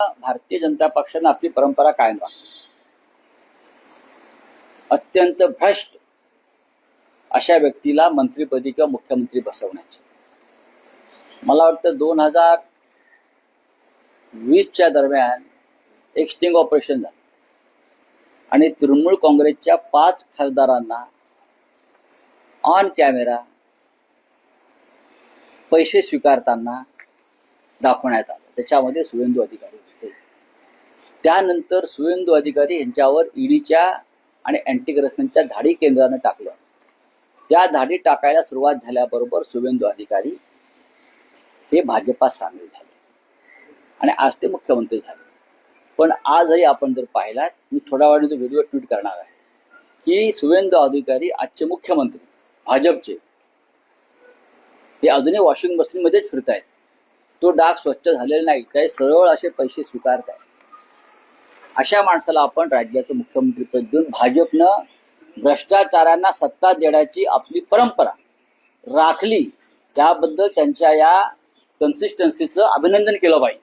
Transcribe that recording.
भारतीय जनता पक्षानं आपली परंपरा कायम राखली. अत्यंत भ्रष्ट अशा व्यक्तीला मंत्रिपदी किंवा मुख्यमंत्री बसवण्याची. मला वाटतं 2020च्या दरम्यान एक स्टिंग ऑपरेशन झालं आणि तृणमूल काँग्रेसच्या 5 खासदारांना ऑन कॅमेरा पैसे स्वीकारताना दाखवण्यात आलं. त्याच्यामध्ये सुवेंदू अधिकारी होते. त्यानंतर सुवेंदू अधिकारी यांच्यावर ईडीच्या आणि अँटी करप्शनच्या धाडी केंद्रानं टाकलं. त्या धाडी टाकायला सुरुवात झाल्याबरोबर सुवेंदू अधिकारी हे भाजपात सामील झाले आणि आज ते मुख्यमंत्री झाले. पण आजही आपण जर पाहिलात, मी थोड्या वेळाने तो व्हिडिओ ट्विट करणार आहे की सुवेंदू अधिकारी आजचे मुख्यमंत्री भाजपचे हे अजूनही वॉशिंग मशीनमध्येच फिरत आहेत. तो डाग स्वच्छ झालेला नाही, ते सरळ असे पैसे स्वीकारत आहेत. अशा माणसाला आपण राज्याचं मुख्यमंत्रीपद देऊन भाजपनं भ्रष्टाचारांना सत्ता देण्याची आपली परंपरा राखली, त्याबद्दल त्यांच्या या कन्सिस्टन्सीचं अभिनंदन केलं पाहिजे.